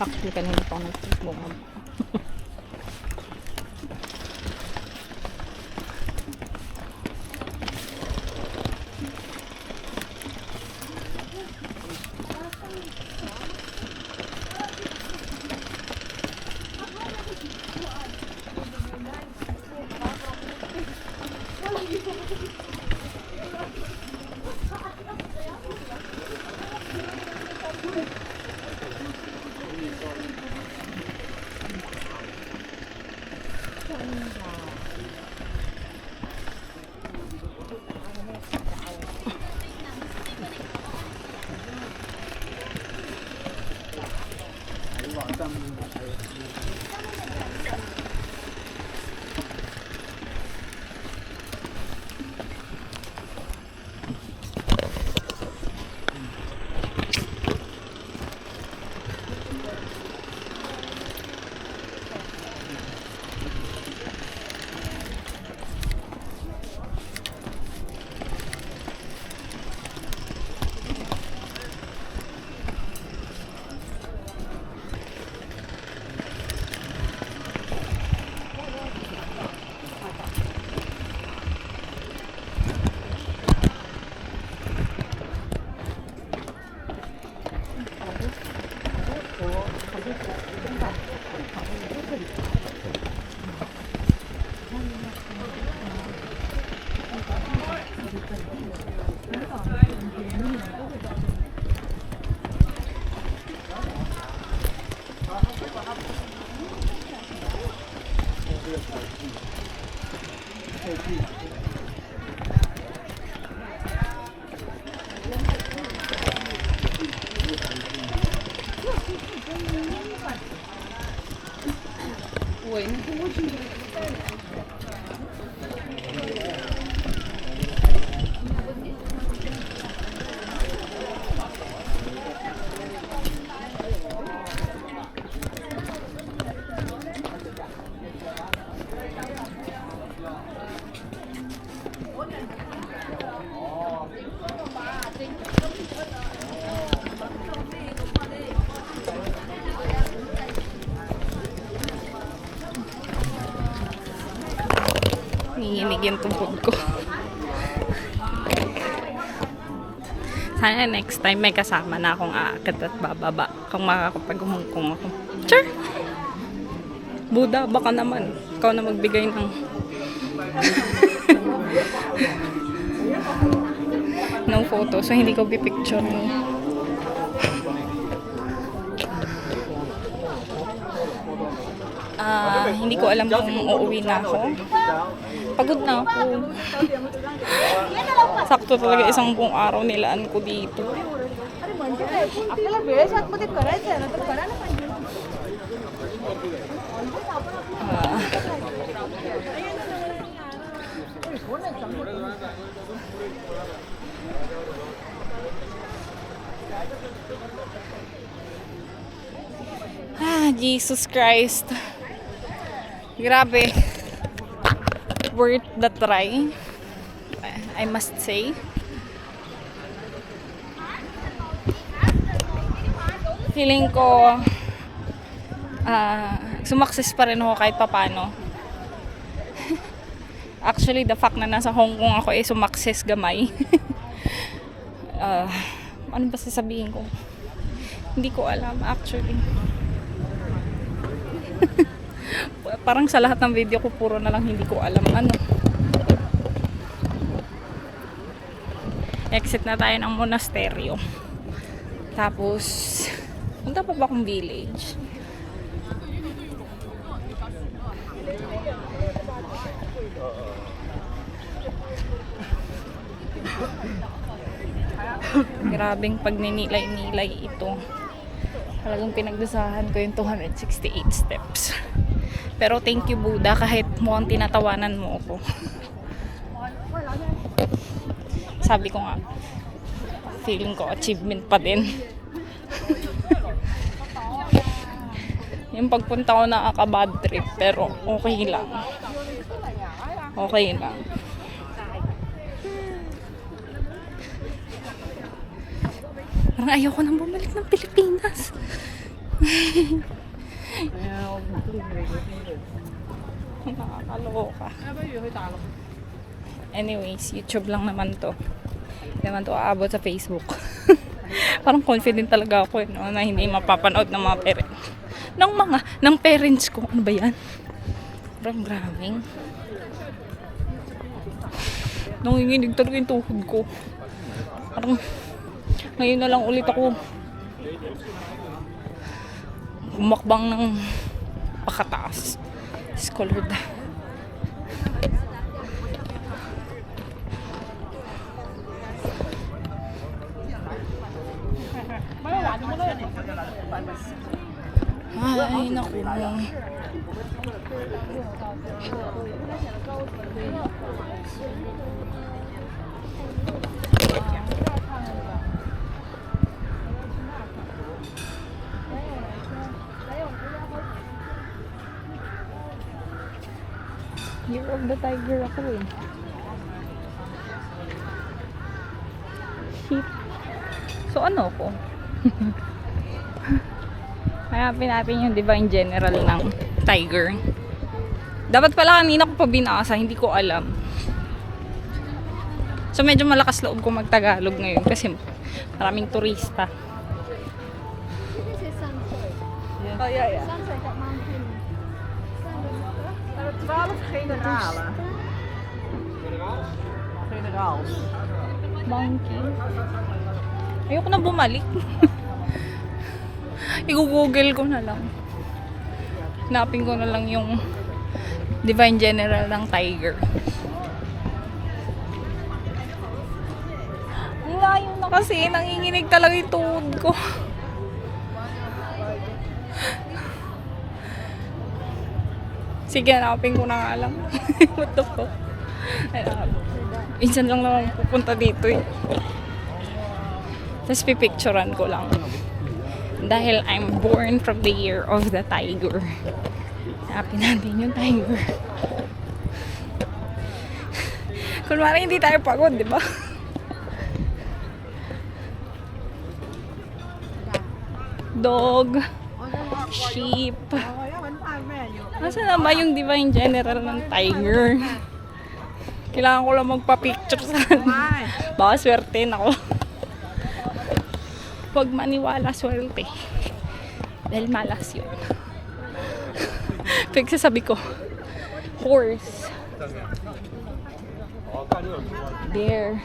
Actually, kanina pa ako nag-Facebook. Nanginginig yung tuhod ko. Sana next time may kasama na akong aakyat at bababa kung makakapag-humungkong ako. Sure! Buddha, baka naman. Ikaw na magbigay ng ng photo. So, hindi ko pipicture mo. Hindi ko alam kung uuwi na ako. Pagod na ako. Sakto talaga isang buong araw nilaan ko dito. Jesus Christ. Grabe. Worth the try, I must say. Feeling ko sumakses pa rin ako kahit papano. Actually, the fact na nasa Hong Kong ako sumakses gamay. Ano ba sasabihin ko? Hindi ko alam actually. Parang sa lahat ng video ko puro na lang hindi ko alam ano. Exit na tayo ng monasteryo. Tapos punta pa ba akong village? Grabing pagninilay-nilay ito. Talagang pinagdusahan ko yung 268 steps. Pero thank you Buddha kahit mukhang tinatawanan mo ako. Sabi ko nga, feeling ko achievement pa din. Yung pagpunta ko nakaka-bad trip pero okay lang. Okay lang. Parang ayoko nang bumalik ng Pilipinas. Nakakaloka. Anyways, YouTube lang naman to. Hindi naman to aabot sa Facebook. Parang confident talaga ako no, na hindi mapapanood ng mga parents. Ng parents ko. Ano ba yan? Parang grabing. Nanginginig talaga yung tuhod ko. Parang ngayon na lang ulit ako umakbang ng pakataas. Colored. Ay, naku. Year of the Tiger ako eh. Sheep. So ano ko? Hanapin natin yung Divine General ng Tiger. Dapat pala kanina ko pa binasa, hindi ko alam. So medyo malakas loob ko mag-Tagalog ngayon kasi maraming turista. Oh ja, ja. Sunset at Mountain. Er 12 generalen. Generaals. Monkey. Ayoko na bumalik. I-google ko na lang. Hanapin ko na lang yung Divine General ng Tiger. Ang layo na kasi. Nanginginig talaga yung tuhod ko. Sige, hanapin ko na nga lang. What the fuck? Minsan lang naman pupunta dito eh. Tapos pipicturean ko lang. Dahil I'm born from the year of the tiger. Hanapin natin yung tiger. Kunwari hindi tayo pagod, di ba? Dog. Sheep. Nasaan na ba yung Divine General ng Tiger? Kailangan ko lang magpa-picture sa baka swerte na ako. Huwag maniwala swerte. Dahil malas yun. Pagsasabi ko, horse. Bear.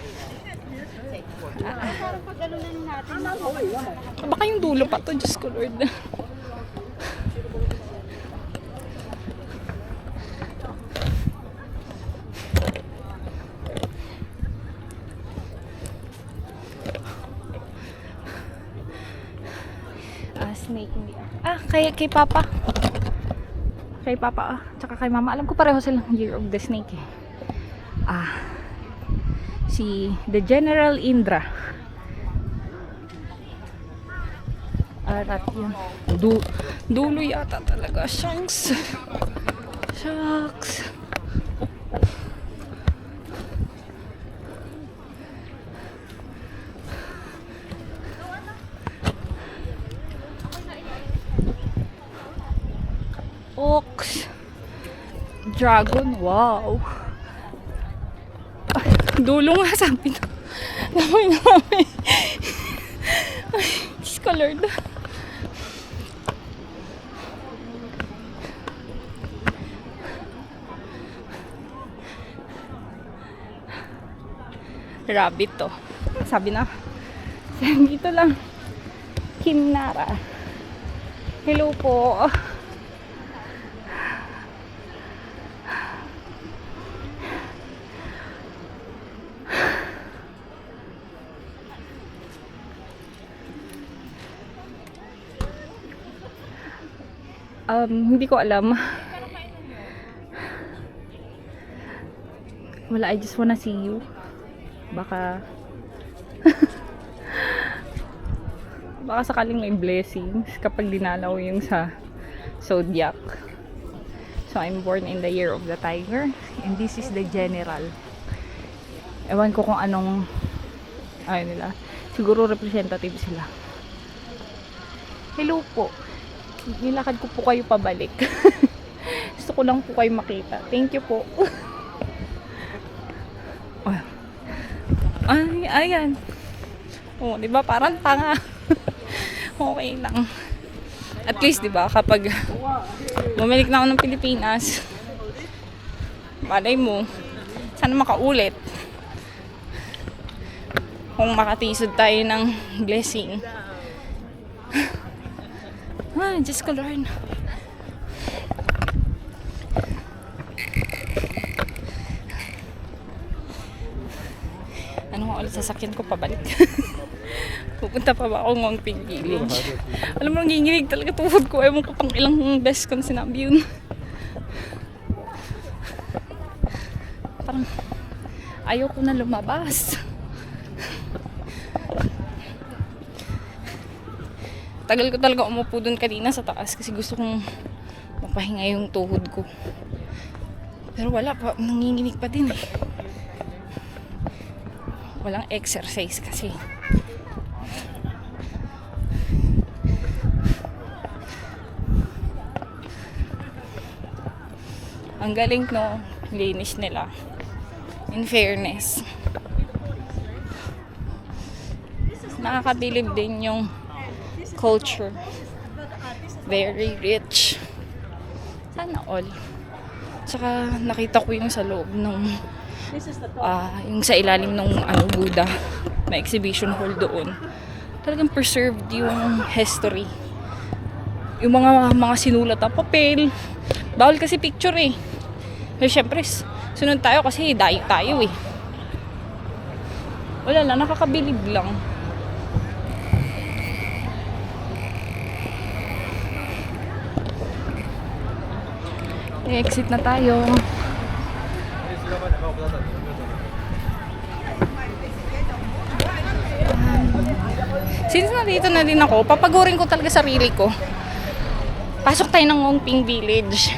Baka yung dulo pa to, Diyos ko Lord. Snake hindi. Kay Papa. Kay Papa, tsaka kay Mama. Alam ko pareho silang Year of the Snake eh. Si The General Indra. Arat yun. Dulo yata talaga. Shanks. Shucks. Ox. Dragon. Wow. Dulo nga sabi na. Namin. Ay, discolored. Rabbit to. Sabi na. Dito lang. Kimnara. Hello po. Hindi ko alam. Wala, I just wanna see you. Baka baka sakaling may blessings kapag dinalaw yung sa zodiac. So I'm born in the year of the tiger and this is the general. Ewan ko kung anong nila. Siguro representative sila. Hello po. Nilakad ko po kayo pabalik. Gusto ko lang po kayo makita. Thank you po. Oh. Ay, ayan. Oh, 'di ba parang tanga. Okay lang. At least 'di ba kapag bumalik na ako ng Pilipinas, malay mo, sana makaulit. Kung makatisod tayo ng blessing. Ay, Diyos ko Lord. Ano nga ulit sasakyan ko pabalik? Pupunta pa ba ako Ngongping Village? Alam mo, nanginginig talaga tuhod ko. Ewan ko pang ilang beses ko na sinabi yun. Parang ayaw ko na lumabas. Tagal ko talaga umupo dun kanina sa taas kasi gusto kong mapahinga yung tuhod ko. Pero wala pa, nanginginig pa din eh. Walang exercise kasi. Ang galing no, linis nila. In fairness. Nakakabilib din yung culture. Very rich. Sana all. Tsaka nakita ko yung sa loob nung yung sa ilalim ng Buddha na exhibition hall doon. Talagang preserved yung history. Yung mga sinulat na papel. Bawal kasi picture eh. Pero syempre, sunod tayo kasi dayo tayo eh. Wala lang, nakakabilib lang. I-exit na tayo. Since nandito na din ako, papagurin ko talaga sarili ko. Pasok tayo ng Ngongping Village.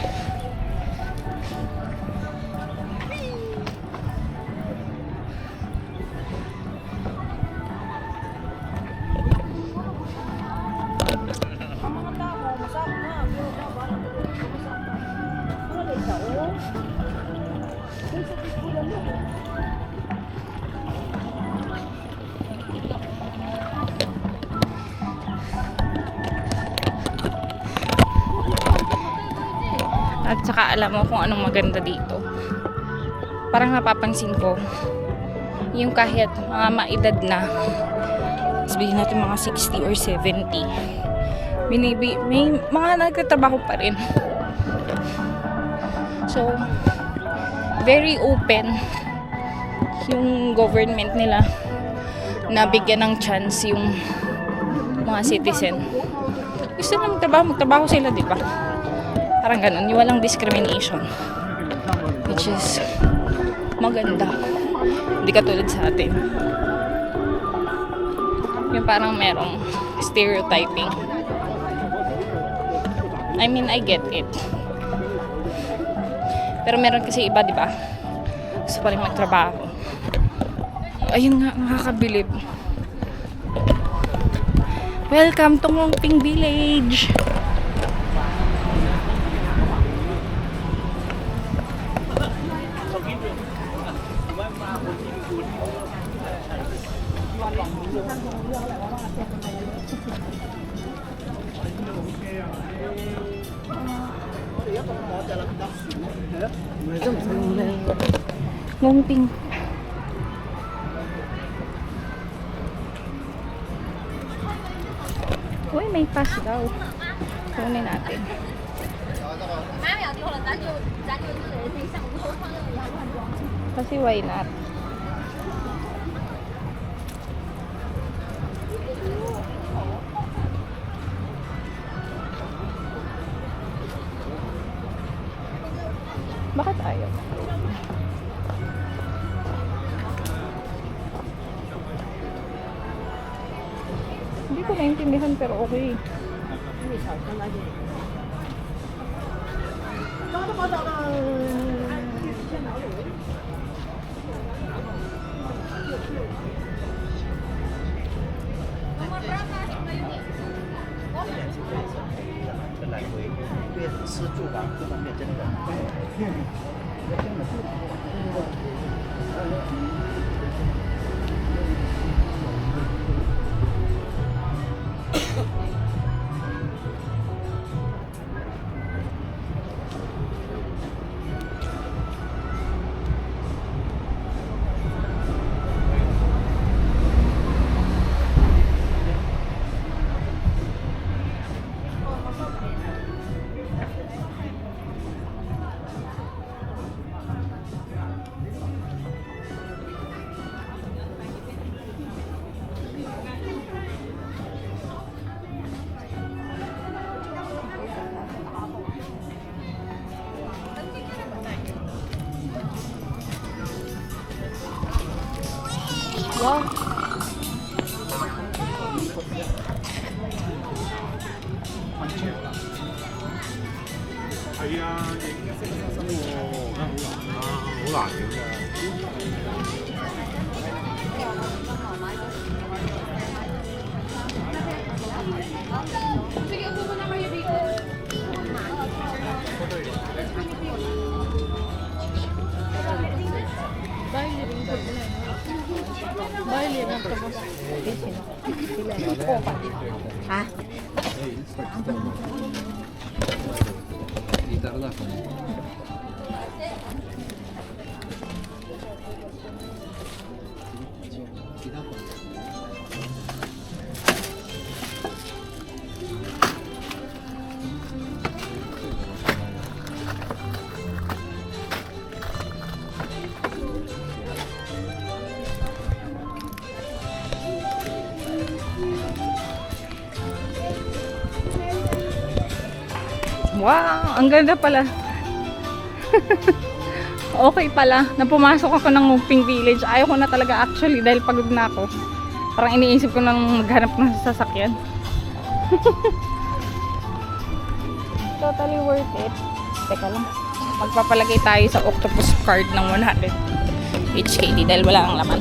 At saka alam mo kung anong maganda dito. Parang napapansin ko, yung kahit mga maedad na, sabihin natin mga 60 or 70, may mga nagtatrabaho pa rin. So, very open yung government nila na bigyan ng chance yung mga citizen. Gusto na magtrabaho sila, di ba? Parang ganun, yung walang discrimination. Which is maganda. Hindi katulad sa atin. Yung parang merong stereotyping. I mean, I get it. Pero meron kasi iba, di ba? Gusto pa rin magtrabaho. Ayun nga, nakakabilib. Welcome to Ngongping Village! Ngongping. Uy, may pass daw. Kunin natin. Kasi why not? Bakit ayaw? Hindi ko naintindihan pero okay. 吃住房各方面真的。Wow.係啊，好難嘅。Wow, ang ganda pala. Okay pala, na pumasok ako ng Muping Village. Ayaw ko na talaga actually dahil pagod na ako. Parang iniisip ko nang maghanap ng sasakyan. Totally worth it. Teka lang. Magpapalagay tayo sa octopus card ng 100 HKD dahil wala ang laman.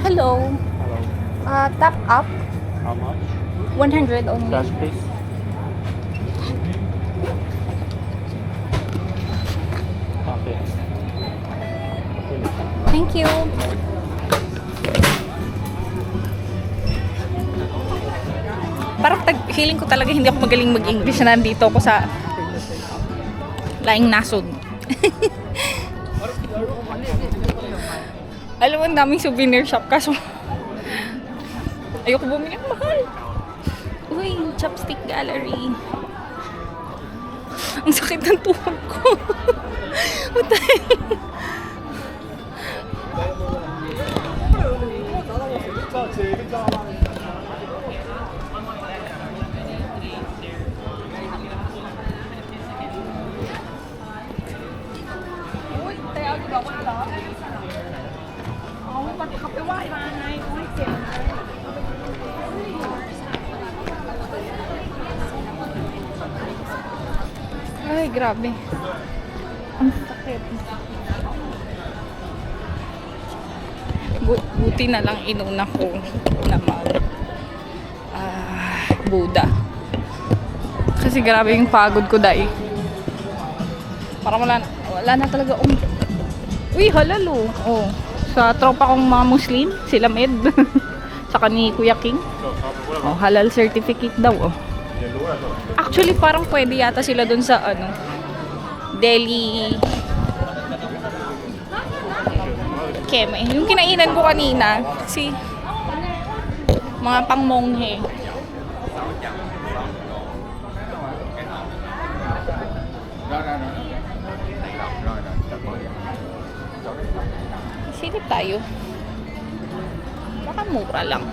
Hello. Hello. Top up. How much? 100 only. Cash, please. Okay. Thank you. Parang feeling ko talaga hindi ako magaling mag-English na nandito ako sa laing nasod. Alam mo, ang daming souvenir shop kaso ayoko bumili, ang mahal. Uy, chopstick gallery. Ang sakit ng tuhod ko. What the hell? Ay, grabe. Ang sakit. Buti na lang inuna ko naman Buddha. Kasi grabe yung pagod ko dahil. Parang wala na talaga. Uy, halal oh. Sa tropa kong mga Muslim, sila Med. Saka ni Kuya King. Oh, halal certificate daw oh. Actually, parang pwede yata sila dun sa Delhi Keme. Yung kinainan ko kanina, kasi mga pangmonghe. Silip tayo. Baka mura lang.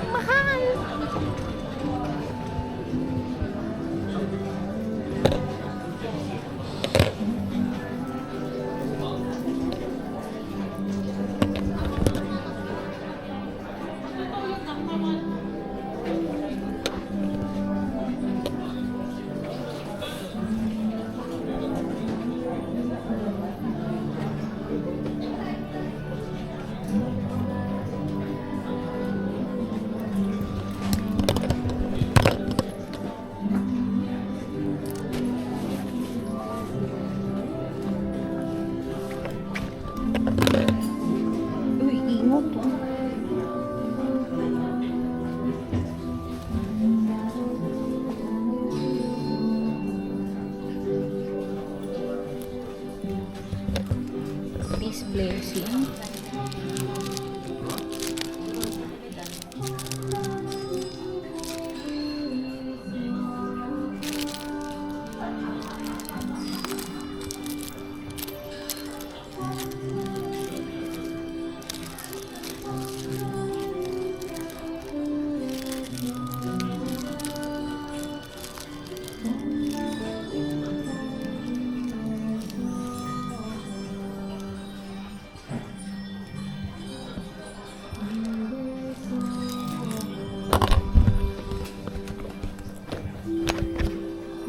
Mahal! Uy, ingot to. Peace blessing.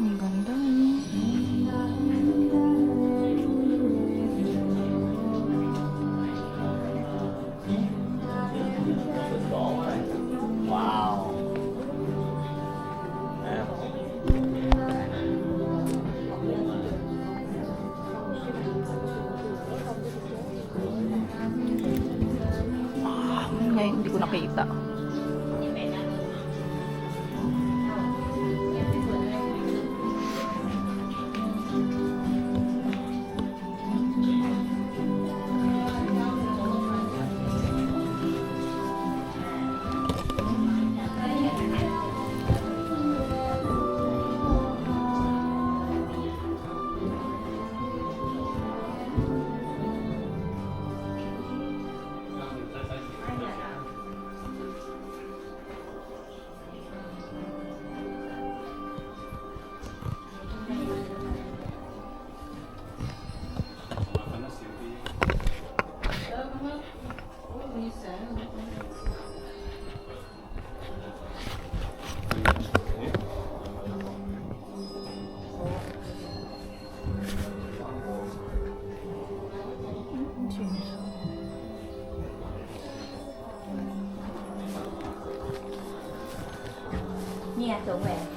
Ang ganda, no? Wow. Ngayon, hindi ko nakita. Nè, tụi mẹ